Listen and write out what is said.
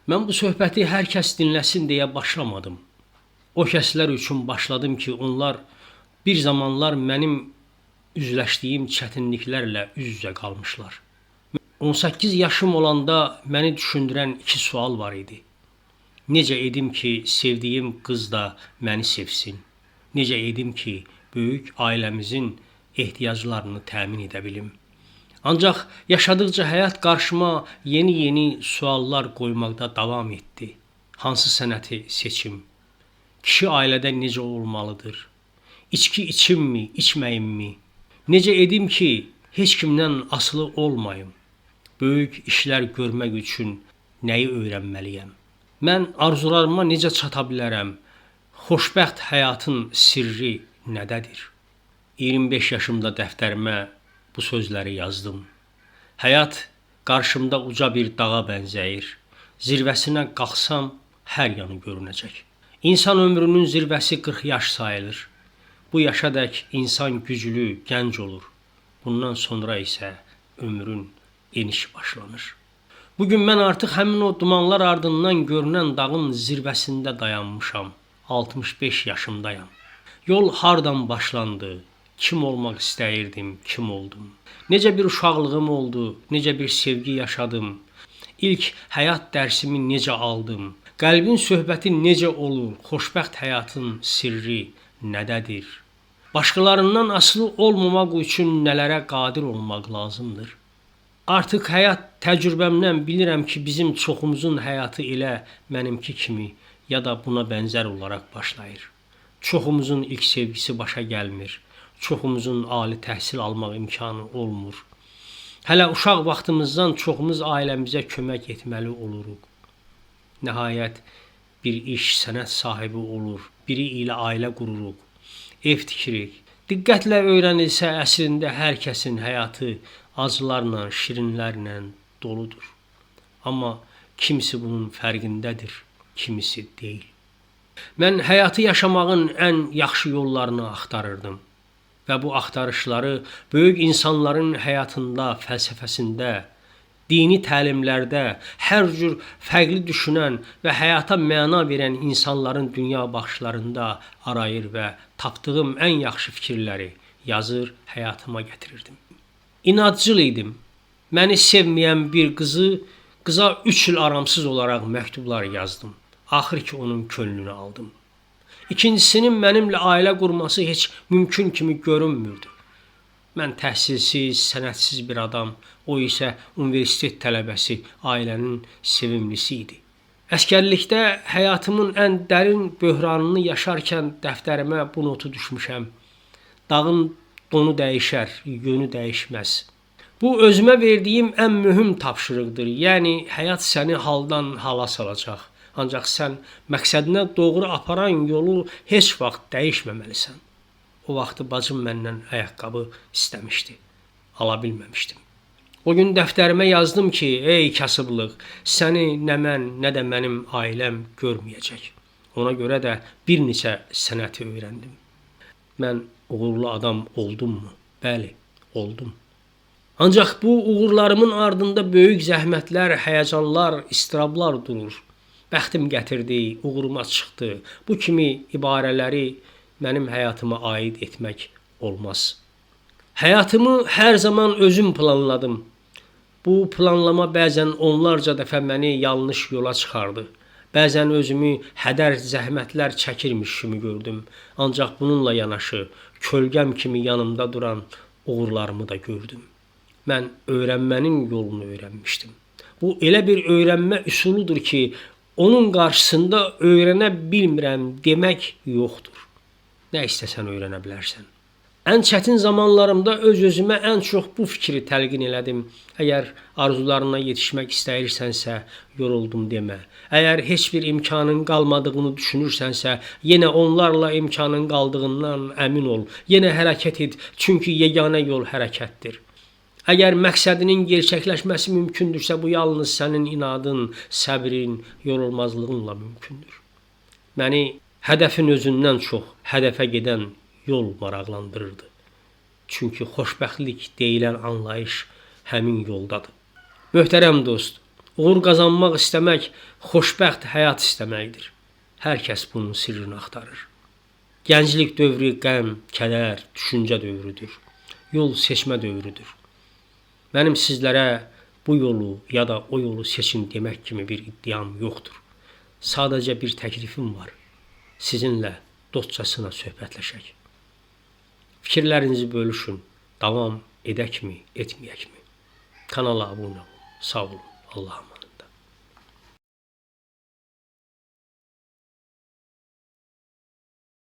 Mən bu söhbəti hər kəs dinləsin deyə başlamadım. O kəslər üçün başladım ki, onlar bir zamanlar mənim üzləşdiyim çətinliklərlə üz-üzə qalmışlar. 18 yaşım olanda məni düşündürən iki sual var idi. Necə edim ki, sevdiyim qız da məni sevsin? Necə edim ki, böyük ailəmizin ehtiyaclarını təmin edə bilim? Ancaq yaşadıkca həyat qarşıma yeni suallar qoymaqda davam etdi. Hansı sənəti seçim? Kişi ailədə necə olmalıdır? İçki içimmi, içməyimmi? Necə edim ki, heç kimdən asılı olmayım? Böyük işlər görmək üçün nəyi öyrənməliyəm? Mən arzularıma necə çata bilərəm? Xoşbəxt həyatın sirri nədədir? 25 yaşımda dəftərimə bu sözləri yazdım. Həyat qarşımda uca bir dağa bənzəyir. Zirvəsinə qalxsam hər yanı görünəcək. İnsan ömrünün zirvəsi 40 yaş sayılır. Bu yaşadək insan güclü, gənc olur. Bundan sonra isə ömrün eniş başlanır. Bugün mən artıq həmin o dumanlar ardından görünən dağın zirvəsində dayanmışam. 65 yaşımdayam. Yol hardan başlandı? Kim olmaq istəyirdim, kim oldum? Necə bir uşaqlığım oldu, necə bir sevgi yaşadım? İlk həyat dərsimi necə aldım? Qəlbin söhbəti necə olur? Xoşbəxt həyatın sirri nədədir? Başqalarından asılı olmamaq üçün nələrə qadir olmaq lazımdır? Artıq həyat təcrübəmdən bilirəm ki, bizim çoxumuzun həyatı elə mənimki kimi ya da buna bənzər olaraq başlayır. Çoxumuzun ilk sevgisi başa gəlmir. Çoxumuzun ali təhsil almaq imkanı olmur. Hələ uşaq vaxtımızdan çoxumuz ailəmizə kömək etməli oluruq. Nəhayət bir iş, sənət sahibi olur, biri ilə ailə qururuq, ev tikirik. Diqqətlə öyrənilsə əslində hər kəsin həyatı acılarla, şirinlərlə doludur. Amma kimisi bunun fərqindədir, kimisi deyil. Mən həyatı yaşamağın ən yaxşı yollarını axtarırdım. Və bu axtarışları böyük insanların həyatında, fəlsəfəsində, dini təlimlərdə, hər cür fərqli düşünən və həyata məna verən insanların dünya baxışlarında arayır və tapdığım ən yaxşı fikirləri yazır, həyatıma gətirirdim. İnadcıl idim. Məni sevməyən bir qıza 3 il aramsız olaraq məktublar yazdım. Axır ki, onun könlünü aldım. İkincisinin mənimlə ailə qurması heç mümkün kimi görünmürdü. Mən təhsilsiz, sənətsiz bir adam, o isə universitet tələbəsi, ailənin sevimlisi idi. Əskərlikdə həyatımın ən dərin böhranını yaşarkən dəftərimə bu notu düşmüşəm. Dağın donu dəyişər, yönü dəyişməz. Bu özümə verdiyim ən mühüm tapşırıqdır. Yəni həyat səni haldan hala salacaq. Ancaq sən məqsədinə doğru aparan yolu heç vaxt dəyişməməlisən. O vaxtı bacım məndən ayaqqabı istəmişdi. Ala bilməmişdim. O gün dəftərimə yazdım ki, ey kasıblıq, səni nə mən, nə də mənim ailəm görməyəcək. Ona görə də bir neçə sənəti öyrəndim. Mən uğurlu adam oldummu? Bəli, oldum. Ancaq bu uğurlarımın ardında böyük zəhmətlər, həyəcanlar, istirablar durur. Bəxtim gətirdi, uğuruma çıxdı. Bu kimi ibarələri mənim həyatıma aid etmək olmaz. Həyatımı hər zaman özüm planladım. Bu planlama bəzən onlarca dəfə məni yanlış yola çıxardı. Bəzən özümü hədər zəhmətlər çəkirmiş kimi gördüm. Ancaq bununla yanaşı kölgəm kimi yanımda duran uğurlarımı da gördüm. Mən öyrənmənin yolunu öyrənmişdim. Bu elə bir öyrənmə üsuludur ki, onun qarşısında öyrənə bilmirəm demək yoxdur. Nə istəsən öyrənə bilərsən. Ən çətin zamanlarımda öz-özümə ən çox bu fikri təlqin elədim. Əgər arzularına yetişmək istəyirsənsə, yoruldum demə. Əgər heç bir imkanın qalmadığını düşünürsənsə, yenə onlarla imkanın qaldığından əmin ol. Yenə hərəkət et, çünki yeganə yol hərəkətdir. Əgər məqsədinin gerçəkləşməsi mümkündürsə, bu yalnız sənin inadın, səbrin, yorulmazlığınla mümkündür. Məni hədəfin özündən çox hədəfə gedən yol maraqlandırırdı. Çünki xoşbəxtlik deyilən anlayış həmin yoldadır. Möhtərəm dost, Uğur qazanmaq istəmək xoşbəxt həyat istəməkdir. Hər kəs bunun sirrini axtarır. Gənclik dövrü qəm, kədər, düşüncə dövrüdür. Yol seçmə dövrüdür. Mənim sizlərə bu yolu ya da o yolu seçin demək kimi bir iddiam yoxdur. Sadəcə bir təklifim var. Sizinlə dostcasına söhbətləşək. Fikirlərinizi bölüşün. Davam edəkmi, etməyəkmi? Kanala abunə olun. Sağ olun. Allah'a emanet.